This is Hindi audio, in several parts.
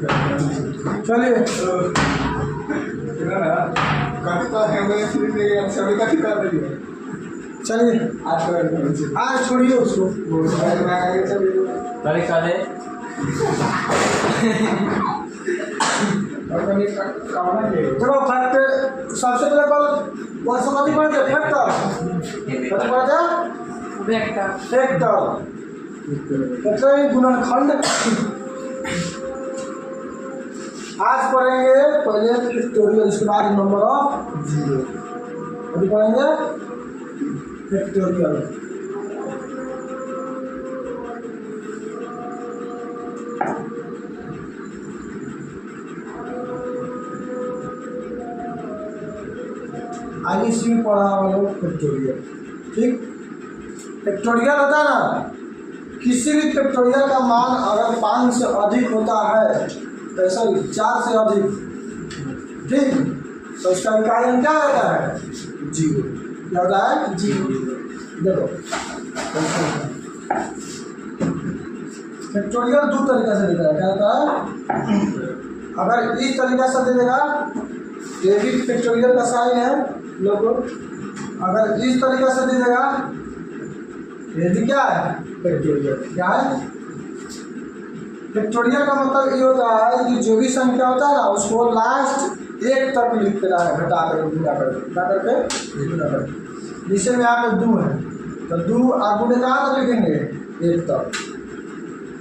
चलिए चलिए आज छोड़िए उसको। देखो फैक्ट सबसे पहले कल वर्षमती पढ़ते फैक्टर पढ़ते फैक्टर फैक्टर गुणनखंड। आज पढ़ेंगे पहले फैक्टोरियल, इसके बाद नंबर ऑफ जीरो। अभी पढ़ेंगे फैक्टोरियल। आईसी में पढ़ा हुआ लोग फैक्टोरियल। ठीक, फैक्टोरियल होता है ना, किसी भी फैक्टोरियल का मान अगर 5 से अधिक होता है, सॉरी 4 से अधिक, ठीक, तो उसका इकाई क्या होता है? जीरो। क्या होता है? जीरो। देखो फैक्टोरियल 2 तरीके से देता है। क्या होता है? अगर इस तरीके से दे देगा, ये भी फैक्टोरियल का साइन है लोगों। अगर इस तरीके से दे देगा, ये भी क्या है? फैक्टोरियल। क्या है? फैक्टोरियल का मतलब ये होता है कि जो भी संख्या होता है ना, उसको लास्ट 1 तक लिख देना है, घटा कर गुणा करके गुणा करके। जैसे में यहाँ पे 2 है तो 2 आगू ने कहाँ तक लिखेंगे? 1 तक।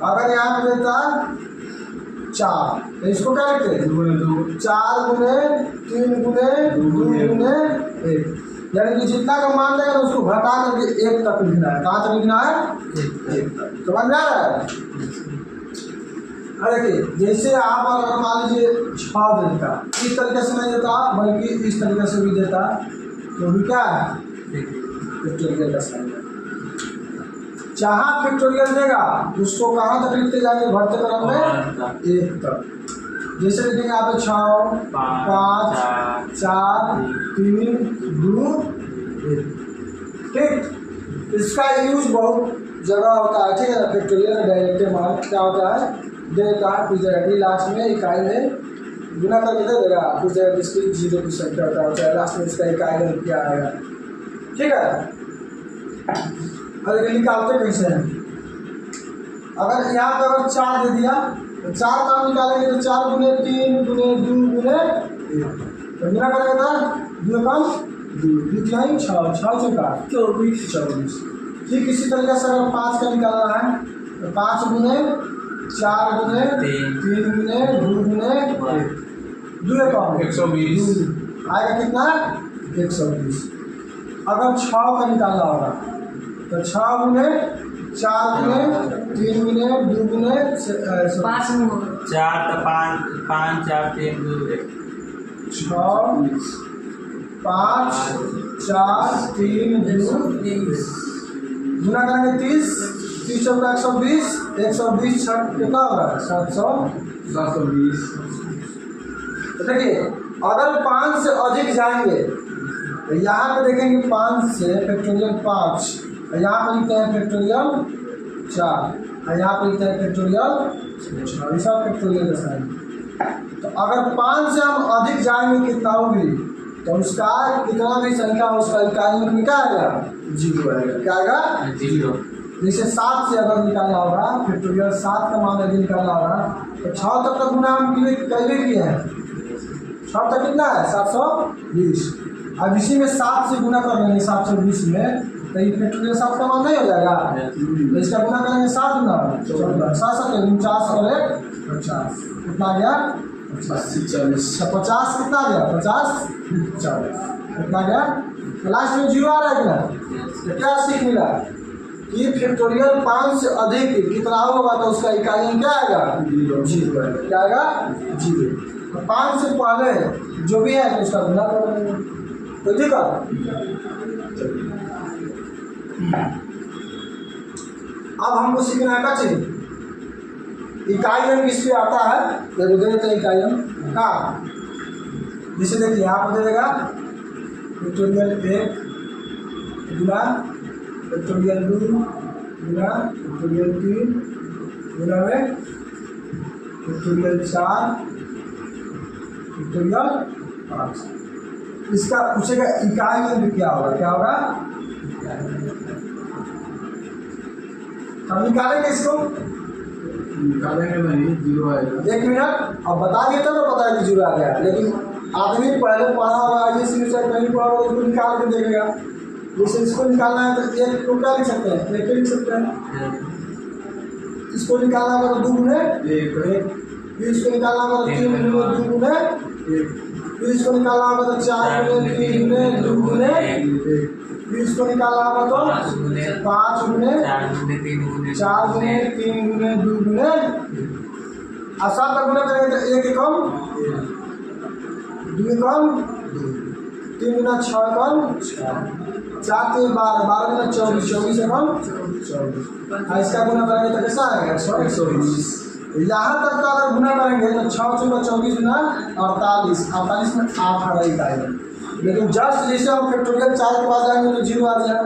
अगर यहाँ पे देता 4 तो इसको क्या लिखते हैं? 4 गुने 3 गुने 2 गुने 1, यानी कि जितना का मान देगा तो उसको घटा करके 1 तक लिखना है। कहाँ तक लिखना है? 1 तक। समझ में आ रहा है? अरे देखिए, जैसे आप अगर मान लीजिए 6 देता, इस तरीके से नहीं देता बल्कि इस तरीके से भी देता, तो भी क्या है? फैक्टोरियल का साइन है। जहाँ फैक्टोरियल देगा उसको कहाँ तक लिखते जाएंगे? बढ़ते क्रम में 1 तक। जैसे लिखेंगे यहाँ पे 6 5 4 3 2 1। ठीक, इसका यूज बहुत जगह होता है। ठीक है ना, फैक्टोरियल का डायरेक्ट मान क्या होता है? देता है कुछ जगह लास्ट में इकाई में गुना करके दे देगा, कुछ जगह जिसकी 0 की संख्या होता है लास्ट में इसका इकाई में क्या आएगा। ठीक है, अरे निकालते कैसे हैं? अगर यहाँ पे अगर 4 दे दिया तो 4 का निकालेंगे तो 4 गुने 3 गुने 2 गुने 1, तो गुना करेंगे तो 2 कम 2 6 6 चौका 24। ठीक, इसी तरीके से अगर 5 का निकालना है तो 5 गुने 4 गुने 3 गुने 2 गुने 1, 2 कम 120 आएगा। कितना? 120। अगर 6 का निकालना होगा तो 6 गुने 4 गुने 3 गुने 2 गुने 5 4 तो 5 4 3 2 1 6 5 4 3 2 गुना करेंगे 30 चौका 120 120 कितना होगा? 720। देखिए, अगर 5 से अधिक जाएंगे तो यहाँ पे देखेंगे 5 से फैक्टोरियल 5, यहाँ पर लिखते हैं फैक्टोरियल 4, और यहाँ पर लिखते हैं फैक्टोरियल 6, ऐसा फैक्टोरियल का साइन। तो अगर 5 से हम अधिक जाएंगे कितना होगी तो उसका कितना भी संख्या उसका इकाई में क्या आएगा? 0 आएगा। क्या आएगा? 0। जैसे 7 से अगर निकालना होगा फैक्टोरियल 7 का मान यदि निकालना होगा तो 6 तक का गुना हम कैसे किए हैं? 6 तक कितना है? 720। अब इसी में 7 से गुना कर लेंगे 720 में, तो ये फैक्टोरियल 7 का मान नहीं हो जाएगा? तो इसका गुना करेंगे 7 गुना 14 7 7 49 और 1 50 कितना आ गया? 40। 50 कितना आ गया? 50 40 कितना गया? लास्ट में 0 आ रहा है कि ना? तो क्या सीख मिला कि फैक्टोरियल 5 से अधिक कितना होगा तो उसका इकाई क्या आएगा? 0 आएगा। क्या आएगा? 0। तो 5 से पहले जो भी है तो उसका गुना कर देंगे। तो ठीक है, अब हमको सीखना है क्या चीज? इकाई अंक किस पे आता है? देखो दे देते हैं इकाई अंक का। जैसे देखिए यहाँ पर दे देगा फैक्टोरियल 1 गुना फैक्टोरियल 2 गुना फैक्टोरियल 3 गुना में फैक्टोरियल 4 फैक्टोरियल 5। इसका पूछेगा इकाई में क्या होगा, क्या होगा? हम निकालेंगे इसको, निकालेंगे नहीं, 0 आएगा। 1 मिनट। अब बता दिया था तो पता है कि 0 आ गया, लेकिन आदमी पहले पढ़ा हुआ ये सेमेस्टर पहले पढ़ा हुआ उसको निकाल के देखेगा। जैसे इसको निकालना है तो 1 को क्या लिख सकते हैं? 1 लिख सकते हैं। इसको निकालना होगा तो 2 गुने 1, फिर इसको निकालना होगा तो 3 गुने 2 गुने 1, फिर इसको निकालना होगा तो 4 गुने 3 गुने 2 गुने 1, फिर इसको निकालना होगा तो 5 गुने 4 गुने 3 गुने 2 गुने। और 7 का गुना करेंगे तो 1 कम 2 कम 3 गुना 6 कम 4 3 12 12 गुना 24 24 कम 24। इसका गुना करेंगे तो कैसा आएगा? 120। यहाँ तक का अगर गुना करेंगे तो 6 चौका 24 गुना 48 48 में 8 आ रही है। लेकिन जस्ट जैसे हम फैक्टोरियल 4 के बाद जाएंगे तो 0 आ जाएगा।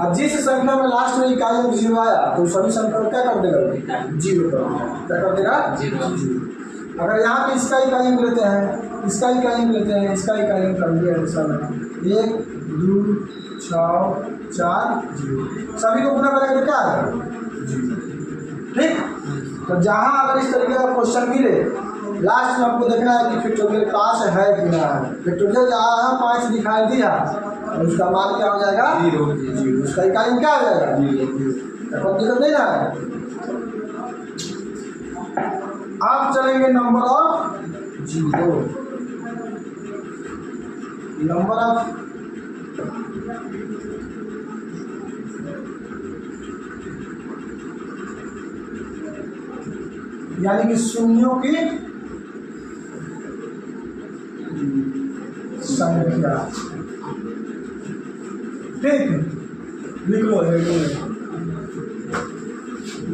अब जिस संख्या में लास्ट में इकाई में 0 आया तो सभी संख्या को क्या कर देगा? 0 कर देगा। क्या कर देगा? 0। अगर यहाँ पे इसका इकाई में लेते हैं, इसका इकाई में लेते हैं, इसका इकाई में कर दिया 1 2 6 4 0, सभी को गुना करेंगे तो क्या आएगा? 0। ठीक। तो जहाँ अगर इस तरीके का क्वेश्चन मिले लास्ट में आपको देखना है कि फैक्टोरियल 5 है कि ना है। फैक्टोरियल जहाँ 5 दिखाई दिया और उसका मान क्या हो जाएगा? 0। उसका इकाई में क्या हो जाएगा? 0। दिक्कत नहीं ना है। आप चलेंगे नंबर ऑफ 0, नंबर ऑफ यानी कि शून्यों की संख्या। ठीक, लिख लो।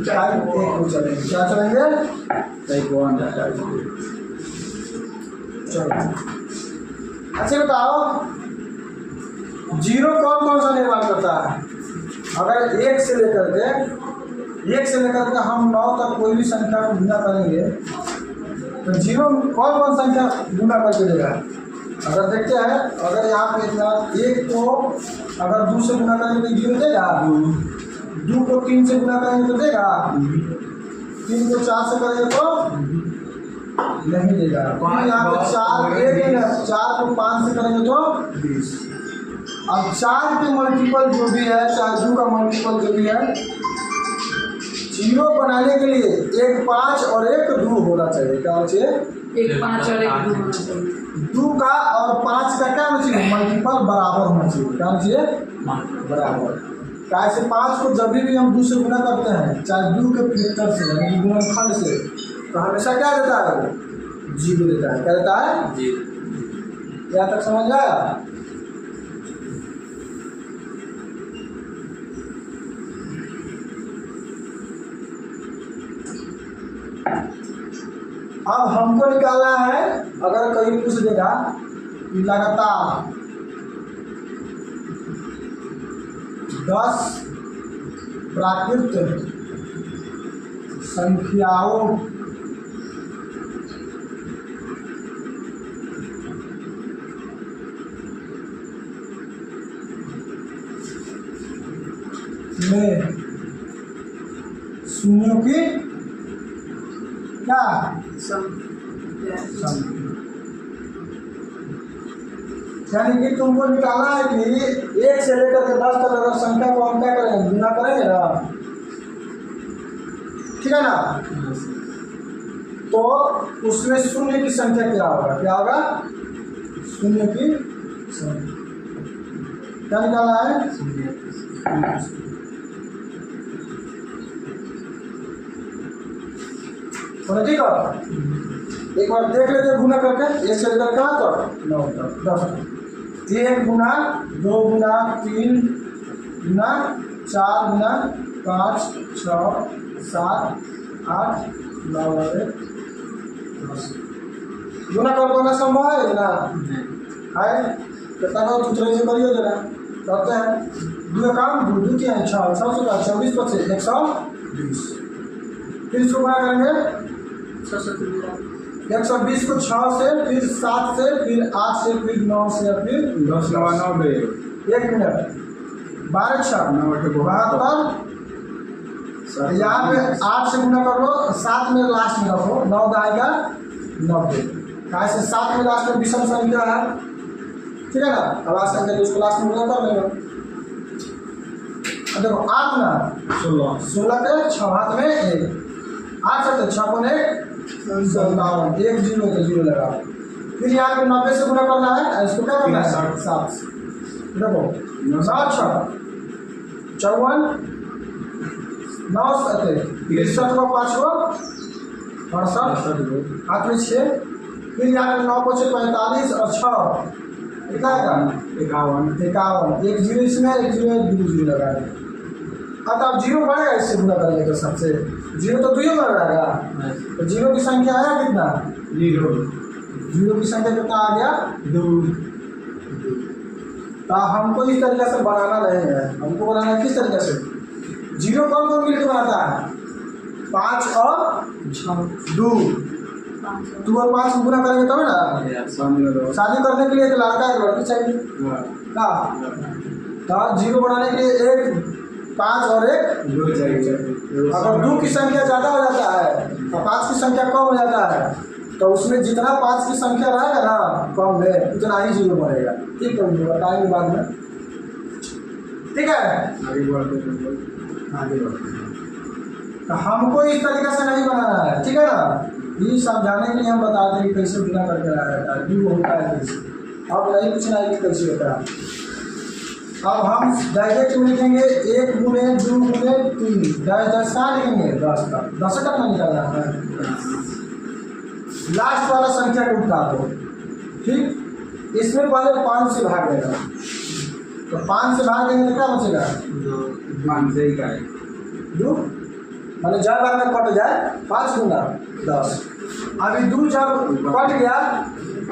टाइप 1 को चलेंगे। क्या चलेंगे? टाइप 1। चलो अच्छा बताओ 0 कौन कौन सा निर्माण करता है? अगर 1 से लेकर के हम 9 तक कोई भी संख्या को गुना करेंगे तो 0 कौन कौन संख्या गुना करके देगा? अगर देखते हैं, अगर यहाँ पे 1 को अगर 2 से गुना करेंगे तो 0 देगा। 2 को 3 से गुना करेंगे तो देगा। 3 को 4 से करेंगे तो नहीं देगा। यहाँ पे 4 को 5 से करेंगे तो 20। अब 4 के मल्टीपल जो भी है, चाहे 2 का मल्टीपल जो भी है, 0 बनाने के लिए 1 5 और 1 2 होना चाहिए। क्या होना चाहिए? 1 5 और 1 2 होना चाहिए। 2 का और 5 का क्या होना चाहिए? मल्टीपल बराबर होना चाहिए। क्या होना चाहिए? बराबर। कैसे 5 को जब भी हम 2 से गुना करते हैं, चाहे 2 के फैक्टर से यानी गुणनखंड से, तो हमेशा क्या देता है? 0 देता है। क्या देता है? 0। यहाँ तक समझ आया? अब हमको निकालना है, अगर कहीं पूछ देगा लगातार 10 प्राकृत संख्याओं में शून्यों की क्या यानी कि तुमको निकालना है कि 1 से लेकर के 10 तक अगर संख्या को हम क्या करेंगे? गुना करेंगे ना, ठीक है ना? तो उसमें शून्य की संख्या क्या होगा? क्या होगा? शून्य की संख्या क्या निकालना है? ठीक है, एक बार देख लेते गुना करके। 1 से लेकर कहाँ तक? 9 तक 10 तक। 1 गुना 2 गुना 3 गुना 4 गुना 5 6 7 8 9 10 गुना कर पाना संभव है ना? है कितना का दूसरे से करिए जरा। करते हैं 2 काम 2 2 3 6 6 24 25 120। फिर इसको क्या करेंगे? 6 से 120 को 6 से, फिर 7 से, फिर 8 से, फिर 9 से, फिर 10 9 90 1 मिनट 12 6 72। यहाँ पे 8 से गुना कर लो, 7 में लास्ट में रखो, 9 आएगा 90। कहाँ से 7 में लास्ट में विषम संख्या है, ठीक है ना। अब लास्ट संख्या तो उसको लास्ट में गुना कर लेगा। अब देखो 8 ना 16 के 6 हाथ में 1, 8 से 6 को 1 57, 1 0 तो 0 लगा। फिर यहाँ पे 90 से गुना करना है, इसको क्या करना है 7। देखो 9 6 54, 9 63 को 5 को 68, हाथ में 6। फिर यहाँ पे 9 को 45 और 6 कितना आएगा 51, 1 0 इसमें, 1 0 2 0 लगा है। अब 0 बढ़ेगा, इससे गुना करेंगे तो सबसे 0 तो 2 बढ़ रहेगा, तो 0 की संख्या आया कितना 0 की संख्या कितना आ गया 2। तो हमको इस तरीके से बनाना नहीं है, हमको बनाना किस तरीके से 0 कौन कौन मिलकर बनाता है 5 और 2, 2 और 5 गुना करेंगे तब ना। शादी करने के लिए एक लड़का एक लड़की चाहिए ना, तो 0 बनाने के लिए 1 5 और 1 2 चाहिए। अगर 2 की संख्या ज़्यादा हो जाता है तो 5 की संख्या कम हो जाता है, तो उसमें जितना 5 की संख्या रहेगा ना कम है उतना ही 0 बनेगा। ठीक है, बताएंगे बाद में, ठीक है। आगे बढ़ते हैं, तो हमको इस तरीके से नहीं बनाना है, ठीक है ना। ये समझाने के लिए हम बता दें कि कैसे बिना करके आया है, वो होता है कैसे। अब नहीं पूछना है कि कैसे होता है। अब हम डायरेक्ट में लिखेंगे 1 गुने 2 गुने 3, 10 का लिखेंगे 10 का 10 तक ना निकालना है। लास्ट वाला संख्या को उठा दो, ठीक। इसमें पहले 5 से भाग देगा, तो 5 से भाग देंगे तो क्या बचेगा 2, मैंने जब बार में कट जाए 5 गुना 10। अभी 2 जब कट गया,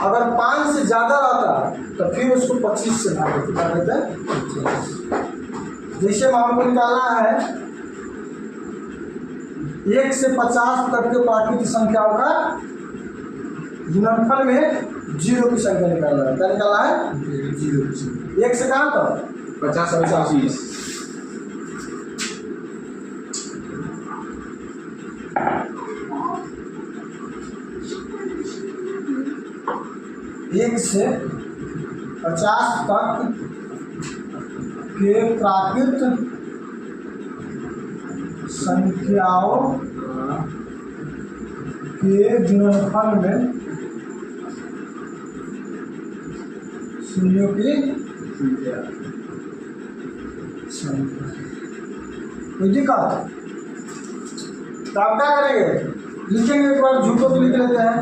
अगर 5 से ज़्यादा रहता तो फिर उसको 25 से भाग देते हैं। जैसे हमको निकालना है 1 से 50 तक के प्राकृतिक संख्याओं का गुणनफल में 0 की संख्या निकालना है। क्या निकालना है 0। 1 से कहाँ तक 50 और 25। एक से 50 तक के प्राकृत संख्याओं के गुणनफल में शून्यों की संख्या। कोई दिक्कत? तो आप क्या करेंगे, लिखेंगे एक बार झूठों को लिख लेते हैं।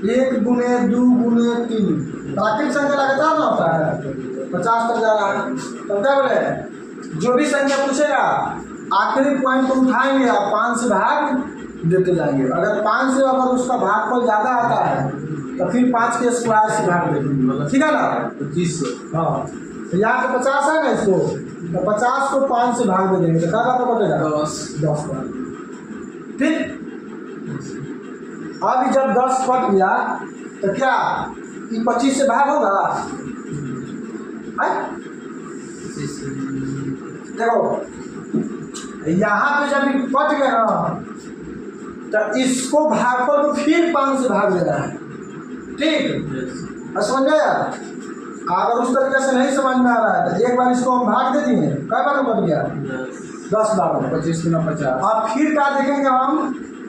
1 गुने 2 गुने 3, प्राकृतिक संख्या लगातार ना होता है, 50 तक जा रहा है। तो क्या बोले, जो भी संख्या पूछेगा आखिरी पॉइंट को उठाएंगे आप 5 से भाग देते जाएंगे। अगर 5 से अगर उसका भागफल ज़्यादा आता है तो फिर 5 के स्क्वायर से भाग देंगे, ठीक है ना 25 से। हाँ, तो यहाँ पे 50 है ना, इसको तो 50 को 5 से भाग दे देंगे तो क्या बात बचेगा 10 का, ठीक। अभी जब 10 कट गया तो क्या 25 से भाग होगा? देखो यहाँ पे जब कट गया ना तो इसको भागफल को फिर 5 से भाग देना है, ठीक। समझ गया? अगर उस तरीके से नहीं समझ में आ रहा है तो एक बार इसको हम भाग दे दिए, कई बार कट गया 10 बार 25 गुना 50। अब फिर क्या देखेंगे हम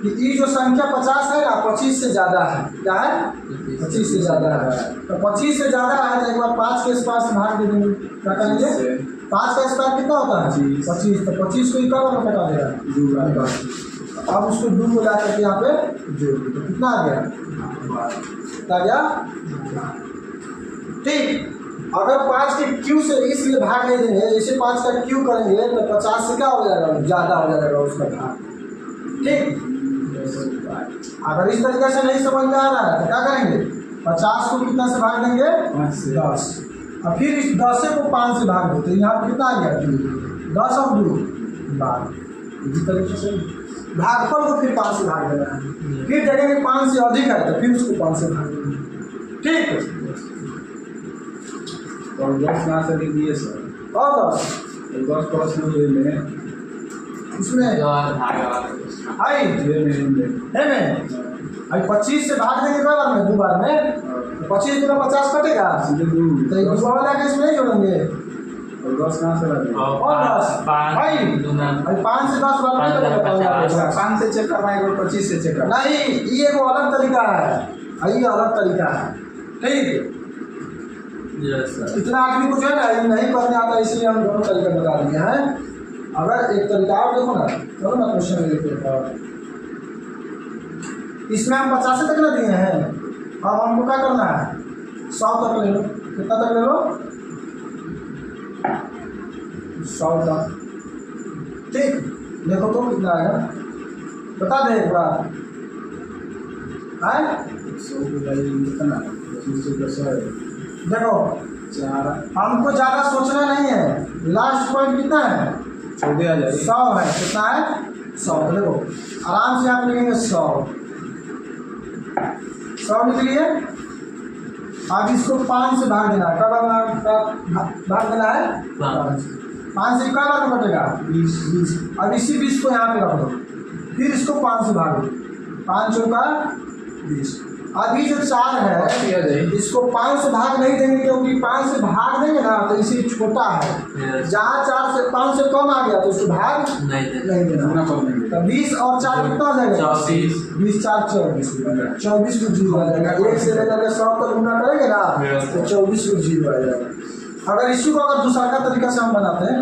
कि ये जो संख्या 50 है ना 25 से ज़्यादा है, क्या है 25 से ज़्यादा है। तो 25 से ज़्यादा है तो एक बार 5 के स्क्वायर से भाग दे देंगे। क्या करेंगे 5 का स्क्वायर कितना होता है 25, तो 25 को इक्का बार कटा देगा। अब उसको 2 को ला करके यहाँ पे जोड़ दो, तो कितना आ गया क्या गया, ठीक। अगर 5 के क्यू से इसलिए भाग नहीं देंगे, जैसे 5 का क्यू करेंगे तो 50 से क्या हो जाएगा ज़्यादा हो जाएगा उसका भाग, ठीक। अगर इस तरीके से नहीं समझ में आ रहा है तो क्या करेंगे 50 को कितना से भाग देंगे 10, और फिर इस 10 को 5 से भाग देते हैं। यहाँ पर कितना आ गया 10 और 2 12, इसी तरीके से भागफल को फिर 5 से भाग देना है। फिर देखेंगे 5 से अधिक है तो फिर उसको 5 से भाग देना है। ठीक है। और 10 कहाँ से लिख दिए सर? और 10 10 प्लस में ये में उसमें जो भागा आई ये में है में अभी 25 से भाग देंगे कई बार में 2 बार में 25 में 50 कटेगा सीधे 2 तो ये दूसरा वाला के इसमें नहीं जोड़ेंगे और 10 कहाँ से लगे? और 10 भाई अभी 5 से 10 वाला नहीं करेगा 5 से चेक करना है और 25 से चेक करना नहीं ये वो अलग तरीका है ये अलग तरीका है। ठीक यस सर। इतना आदमी को जो है ना ये नहीं करने आता इसलिए हम दोनों तरीका बता दिए हैं। अगर एक तरीका और देखो ना चलो ना क्वेश्चन में देखते हैं। इसमें हम 50 तक ना दिए हैं अब हमको क्या करना है 100 तक ले लो। कितना तक ले लो 100 तक। ठीक देखो तो कितना आएगा बता दे एक बार आए 100 को भाई कितना 25 का 100 है देखो 4 हमको ज़्यादा सोचना नहीं है। लास्ट पॉइंट कितना है 14 आ जाएगी 100 है। कितना है 100 देखो आराम से आप लिखेंगे 100 लिख लिए। अब इसको 5 से भाग देना है। कब भाग देना है 5 से कब बार में कटेगा 20। अब इसी 20 को यहाँ पे रख दो फिर इसको 5 से भाग दो 5 चौका 20। अभी जो 4 है इसको 5 से भाग नहीं देंगे क्योंकि 5 से भाग देंगे ना तो इसी छोटा है। जहाँ 4 से 5 से कम आ गया तो उसको भाग नहीं देना। गुना कर देंगे तो 20 और 4 कितना हो जाएगा 20 4 24 को 0 आ जाएगा। 1 से लेकर 100 तक गुना करेंगे ना तो 24 को 0 आ जाएगा। अगर इसी को अगर दूसरा का तरीका से हम बनाते हैं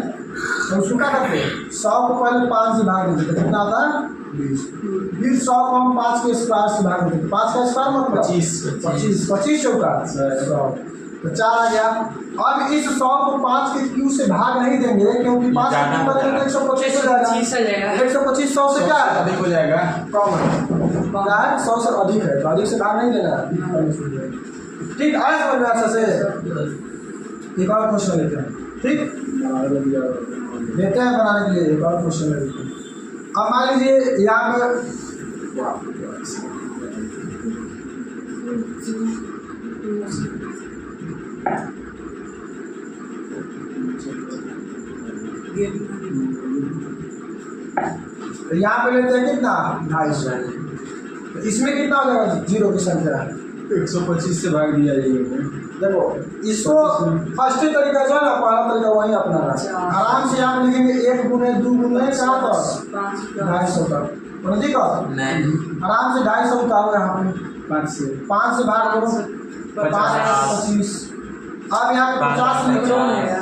तो उसको क्या करते हैं 100 को पहले 5 से भाग देते थे कितना आता है 20। फिर 100 को हम 5 के स्क्वायर से भाग देते 5 का स्क्वायर मतलब 25 चौका 100 तो 4 आ गया। अब इस 100 को 5 के क्यू से भाग नहीं देंगे क्योंकि 5 के क्यू बनेगा 125 हो जाएगा। 125 100 से क्या है अधिक हो जाएगा कम है क्या है 100 से अधिक है तो अधिक से भाग नहीं देना है। ठीक आया समझ में अच्छा से। एक और क्वेश्चन लेते हैं। ठीक लेते हैं बनाने के लिए एक और क्वेश्चन लेते हैं। अब मान लीजिए यहाँ पर यहाँ पे लेते हैं कितना 250। इसमें कितना हो जाएगा 0 की संख्या 125 से भाग दिया जाएगा। देखो इसको फर्स्ट तरीका जो है ना पहला तरीका वही अपनाना है। आराम से आप लिखेंगे 1 गुने 2 गुने 4 तक 250 तक ठीक है आराम से 250 उतारो यहाँ पे 5 से भाग दो 25। अब यहाँ पे 50 लिख लो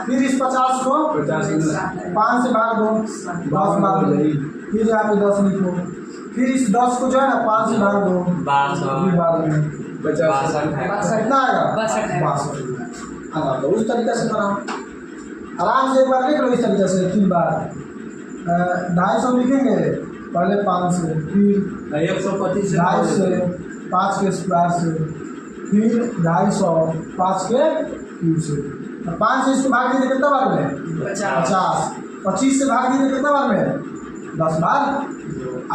फिर इस 50 को 5 से भाग दो 10 भाग दो फिर यहाँ पे 10 लिखो फिर इस 10 को जो है ना 5 से भाग दो 50 कितना आएगा 62 तो उस तरीके से बनाओ आराम से एक बार लिख लो इस तरीके से 3 बार 250 लिखेंगे पहले 5 से फिर 125 से 250 से 5 के स्क्वायर से फिर 250 5 के क्यूब से 5 से इसको भाग दीजिए कितना बार में 50 25 से भाग दीजिए कितना बार में 10 बार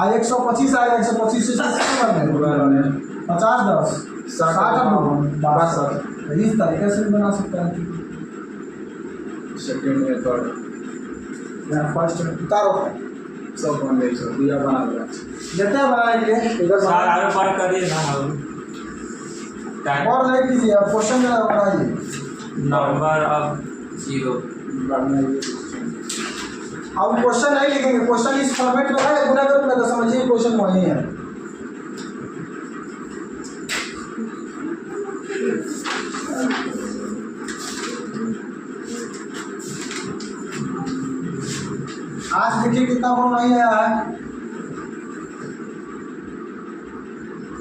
125 आएगा 125 से कितना बार में 50 10 60 इस तरीके से बना सकते हैं। सेकंड में थर्ड फर्स्ट उतारो सब बन गई सब दिया बना दिया देते हैं बनाने के लिए इधर आगे बढ़ करिए ना और लिख दीजिए अब क्वेश्चन में बनाइए नंबर ऑफ 0 अब क्वेश्चन नहीं लिखेंगे क्वेश्चन इस फॉर्मेट में है गुना करूँगा तो समझिए क्वेश्चन वही है। आज देखिए कितना गुण नहीं आया है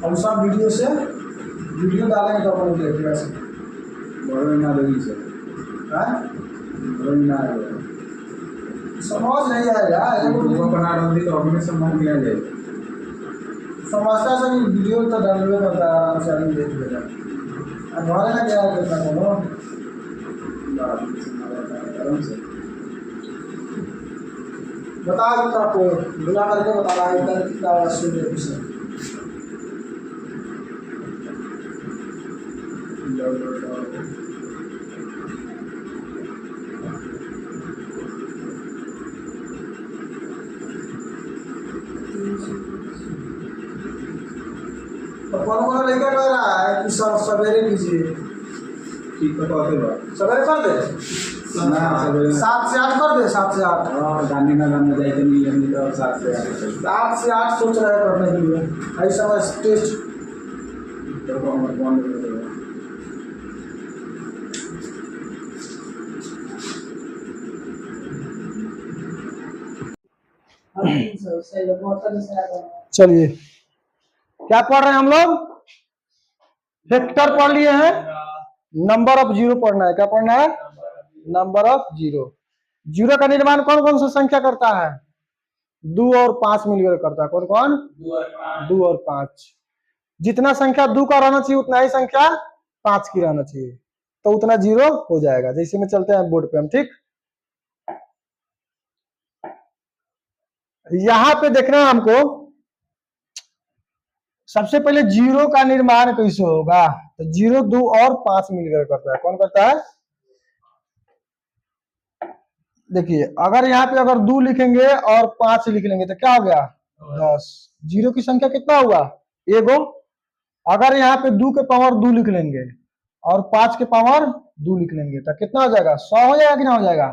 हम सब वीडियो डालेंगे तो अपन देखिएगा बड़े में ना लगी सर बड़े में ना आएगा समझ नहीं आएगा वो बना रही तो अभी में समझ में आ जाएगा समझता है सर वीडियो तो डालवे करता है आराम से आदमी देख लेगा अब घरे ना क्या करता बोलो आराम से बता देता आपको, गुना करके बता रहा है इधर कितना होगा 0%। तो कौन लेकर कह रहा है कि सब सवेरे कीजिए, ठीक है, तो आते बात सवेरे कर दे, ना सवेरे 7 से 8 कर दे, 7 से 8, हाँ गाने का गाना जाए नहीं हम तो 7 से 8 7 से 8 सोच रहे हैं करने के लिए। ऐसा बस टेस्ट तो हमारे कौन करेगा चलिए क्या पढ़ रहे हैं हम लोग, वेक्टर पढ़ लिए हैं, नंबर ऑफ जीरो पढ़ना है। क्या पढ़ना है, नंबर ऑफ जीरो। जीरो का निर्माण कौन कौन सा संख्या करता है, 2 और 5 मिलकर करता है। कौन कौन, 2 और 5। जितना संख्या 2 का रहना चाहिए उतना ही संख्या 5 की रहना चाहिए, तो उतना जीरो हो जाएगा। जैसे में चलते हैं बोर्ड पे हम, ठीक। यहां पे देखना है हमको, सबसे पहले जीरो का निर्माण कैसे होगा, तो 0, 2 और 5 मिलकर करता है। कौन करता है, देखिए अगर यहाँ पे अगर 2 लिखेंगे और 5 लिख लेंगे तो क्या हो गया, 10। जीरो की संख्या कितना हुआ, एगो। अगर यहाँ पे 2 के पावर 2 लिख लेंगे और 5 के पावर 2 लिख लेंगे तो कितना हो जाएगा, 100 हो जाएगा कि ना हो जाएगा।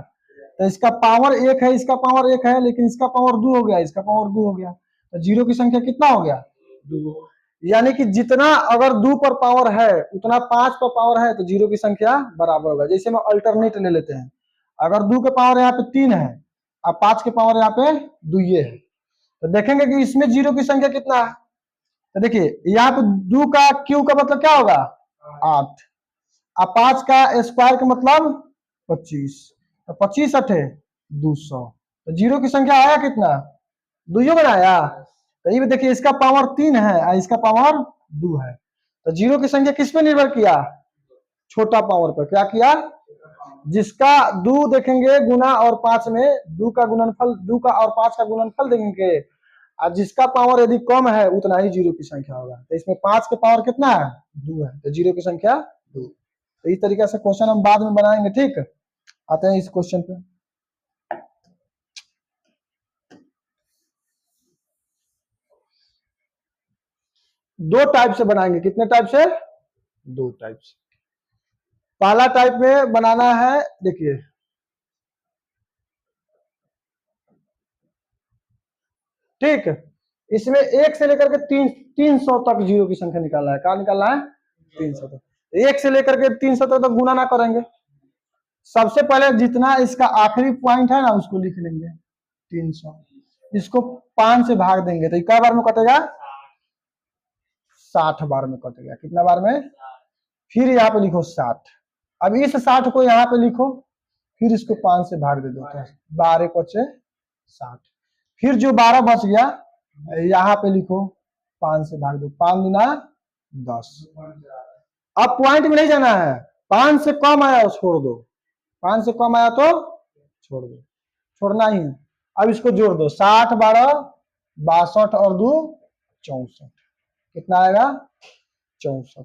तो इसका पावर 1 है, इसका पावर 1 है, लेकिन इसका पावर 2 हो गया, इसका पावर 2 हो गया, तो जीरो की संख्या कितना हो गया, 2। यानी कि जितना अगर 2 पर पावर है उतना 5 पर पावर है, तो जीरो की संख्या बराबर होगा। जैसे हम अल्टरनेट ले लेते हैं, अगर 2 के पावर यहाँ पे 3 है और 5 के पावर यहाँ पे 2 ये है, तो देखेंगे कि इसमें जीरो की संख्या कितना है। तो देखिए यहाँ पे 2 का क्यू का मतलब क्या होगा, 8, और 5 का स्क्वायर का मतलब 25, तो 25 अठे 200, तो जीरो की संख्या आया कितना, 2 बनाया। तो ये देखिए इसका पावर 3 है और इसका पावर 2 है, तो जीरो की संख्या किस पे निर्भर किया, छोटा पावर पर। क्या किया, जिसका 2 देखेंगे गुना और 5 में 2 का गुणनफल, 2 का और 5 का गुणनफल देंगे, और जिसका पावर यदि कम है उतना ही जीरो की संख्या होगा। तो इसमें 5 के पावर कितना है, 2 है, तो जीरो की संख्या 2। तो इस तरीके से क्वेश्चन हम बाद में बनाएंगे, ठीक। आते हैं इस क्वेश्चन पे। दो टाइप से बनाएंगे, कितने टाइप से, 2 टाइप से। पहला टाइप में बनाना है, देखिए ठीक, इसमें 1 से लेकर के 300 तक जीरो की संख्या निकालना है। क्या निकालना है, 300 तक। 1 से लेकर के 300 तक तो गुना ना करेंगे, सबसे पहले जितना इसका आखिरी पॉइंट है ना उसको लिख लेंगे 300, इसको 5 से भाग देंगे तो क्या बार में कटेगा, 60 बार में कटेगा। कितना बार में, फिर यहाँ पे लिखो 60। अब इस 60 को यहाँ पे लिखो, फिर इसको 5 से भाग दे दो, 12 बचे 60। फिर जो 12 बच गया यहाँ पे लिखो, 5 से भाग दो, 5 दूना 10। अब पॉइंट में नहीं जाना है, 5 से कम आया छोड़ दो, 5 से कम आया तो छोड़ दो, छोड़ना ही है। अब इसको जोड़ दो, 60 12 62 और 2 64, कितना आएगा, 64।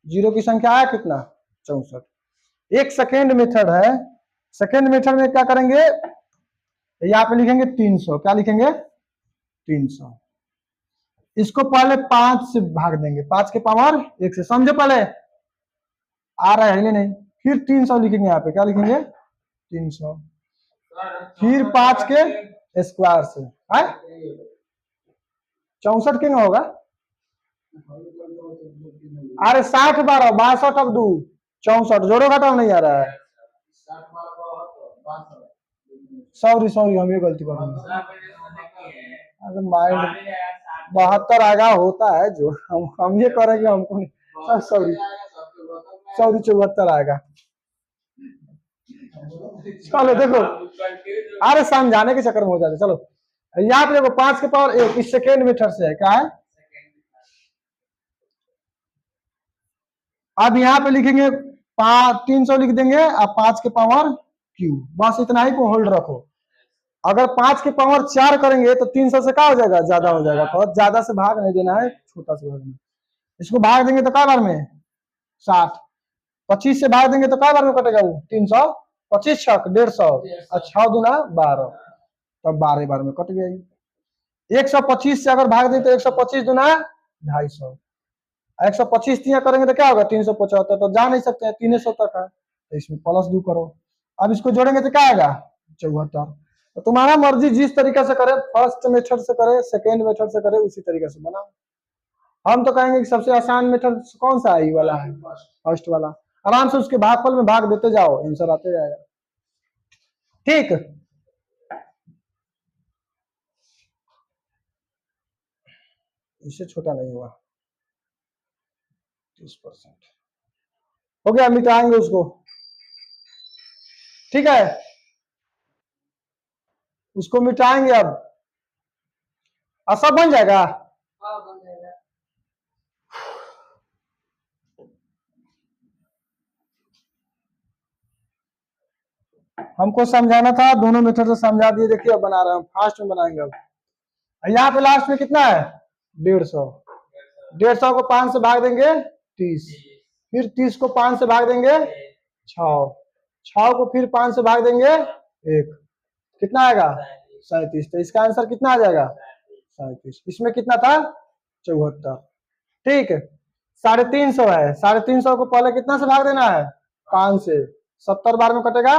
जीरो की संख्या आया कितना, 64। एक सेकेंड मेथड है, सेकेंड मेथड में क्या करेंगे, यहाँ पे लिखेंगे 300। क्या लिखेंगे, 300। इसको पहले 5 से भाग देंगे, 5 के पावर 1 से, समझो पहले, आ रहा है नहीं। फिर 300 लिखेंगे, यहाँ पे क्या लिखेंगे, 300, फिर 5 के स्क्वायर से, 64 किंग होगा। अरे 60 12 62 अब 2 64, जोड़ो घटाओ नहीं आ रहा है, सॉरी हम ये गलती कर रहे हैं। अरे माइंड 72 आगा होता है जो हम ये करेंगे, हमको नहीं, सॉरी 74 आएगा। चलो देखो, अरे समझाने के चक्कर में हो जाते। चलो यहाँ पे देखो, 5 के पावर 1 इस सेकेंड मेथड से है, क्या है। अब यहाँ पे लिखेंगे 300 लिख देंगे और 5 के पावर क्यू, बस इतना ही को होल्ड रखो। अगर 5 की पावर 4 करेंगे तो 300 से क्या हो जाएगा, ज्यादा हो जाएगा। तो ज्यादा से भाग नहीं देना है, छोटा से भाग देना। इसको भाग देंगे तो क्या बार में 60, 25 से भाग देंगे तो क्या बार में कटेगा वो 300, 25 छक 150 और 6 दूना 12, तब 12 बार में कट गया। 125 से अगर भाग दें तो 125 दूना 250, 125 तिया करेंगे तो क्या होगा 375, तो जा नहीं सकते हैं 300 तक है, तो इसमें प्लस 2 करो। अब इसको जोड़ेंगे तो क्या आएगा 74। तो तुम्हारा मर्जी जिस तरीके से करे, फर्स्ट मेथड से करे, सेकेंड मेथड से करे, उसी तरीके से बनाओ। हम तो कहेंगे कि सबसे आसान मेथड कौन सा है, वाला है, फर्स्ट वाला। आराम से उसके भागफल में भाग देते जाओ, आंसर आते जाएगा। ठीक, इससे छोटा नहीं हुआ 30% हो गया, मिटाएंगे उसको। ठीक है, उसको मिटाएंगे अब, सब बन जाएगा। हाँ बन जाएगा। हमको समझाना था, दोनों मेथड से समझा दिए। देखिए अब बना रहे हैं, फास्ट में बनाएंगे। अब यहाँ पे लास्ट में कितना है 150, 150 को 5 से भाग देंगे 30, फिर 30 को 5 से भाग देंगे 6, 6 को फिर 5 से भाग देंगे 1, कितना आएगा 37। तो इसका आंसर कितना आ जाएगा 37। इसमें कितना था 74। ठीक है, 350 है, 350 को पहले कितना से भाग देना है 5 से, 70 बार में कटेगा।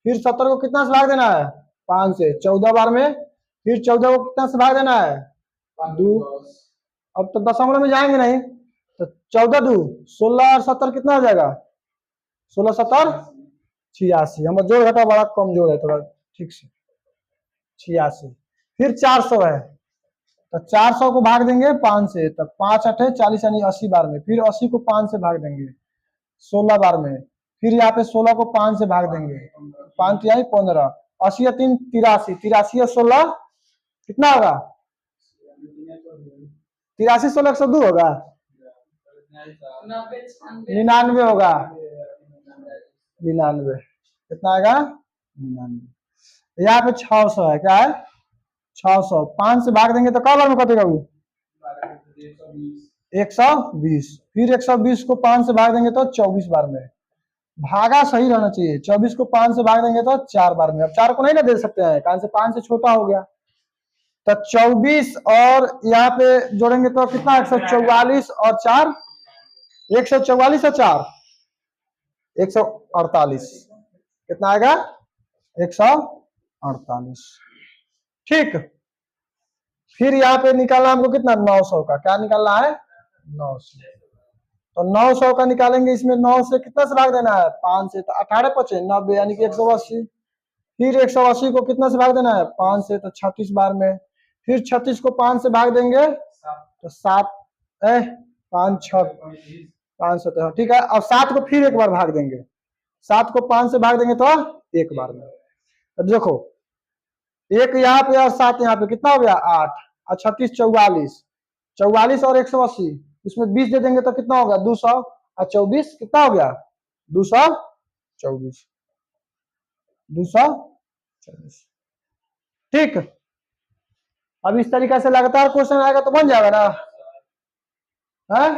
फिर 70 को कितना से भाग देना है 5 से, 14 बार में। फिर 14 को कितना से भाग देना है 2। अब तो दशमलव में जाएंगे नहीं, तो 14 2 16 और 70 कितना हो जाएगा 16 70 86। हम जोड़ घटा बड़ा कम जोड़ है थोड़ा, ठीक से 86। फिर 400 है, तो 400 को भाग देंगे 5 से, तो 5 8 40 यानी 80 बार में। फिर 80 को 5 से भाग देंगे 16 बार में। फिर यहाँ पे 16 को 5 से भाग देंगे, 5 यानी 15, 80 या 3 83, 83 या 16 कितना होगा 83 16 102 होगा, 99 होगा, 99 कितना आएगा 99। यहाँ पे 600 है, क्या है 600, 5 से भाग देंगे तो कब बार में कटेगा वो 120। फिर 120 को 5 से भाग देंगे तो 24 बार में। भागा सही रहना चाहिए। 24 को 5 से भाग देंगे तो 4 बार में। अब 4 को नहीं ना दे सकते हैं, कारण से 5 से छोटा हो गया। तो 24 और यहाँ पे जोड़ेंगे तो कितना 144 और 4 144 और 4 148, कितना आएगा 148। ठीक, फिर यहाँ पे निकालना हमको कितना 900 का, क्या निकालना है 900। तो 900 का निकालेंगे, इसमें 9 से कितना से भाग देना है 5 से, तो 18 5 90 यानी कि 180। फिर 180 को कितना से भाग देना है 5 से, तो 36 बार में। फिर 36 को 5 से भाग देंगे तो 7 5 6 500, ठीक है। अब 7 को फिर एक बार भाग देंगे, 7 को 5 से भाग देंगे तो एक बार में। तो देखो एक यहाँ पे और 7 यहाँ पे कितना हो गया 8 और 36 44, 44 और 180, इसमें 20 दे देंगे तो कितना होगा 200 और 24 कितना हो गया 224, 224। ठीक, अब इस तरीके से लगातार क्वेश्चन आएगा तो बन जाएगा ना है।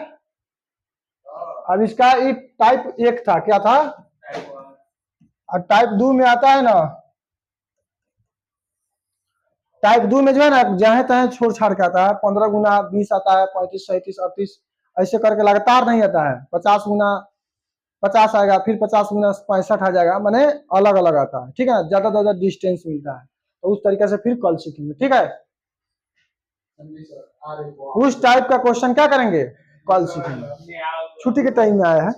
अब इसका एक टाइप 1 था, क्या था, और टाइप 2 में आता है ना, टाइप 2 में जो है ना जहां तहां छोड़ छाड़ के आता है। 15 गुना 20 आता है, 35 37 38 ऐसे करके लगातार नहीं आता है। 50 गुना 50 आएगा, फिर 50 गुना 65 आ जाएगा, माने अलग अलग आता है। ठीक है ना, ज्यादा ज्यादा डिस्टेंस मिलता है, तो उस तरीके से फिर कल सीखेंगे। ठीक है, उस टाइप का क्वेश्चन क्या करेंगे कल सीखेंगे। छुट्टी के टाइम में आया है,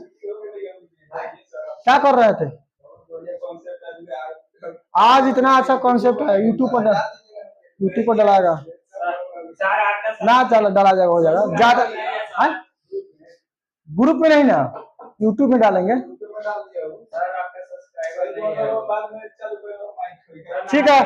क्या कर रहे थे आज, इतना अच्छा कॉन्सेप्ट है, यूट्यूब पर डलाएगा ना, चलो डला जाएगा, हो जाएगा ज्यादा। ग्रुप में नहीं ना, यूट्यूब में डालेंगे। ठीक है,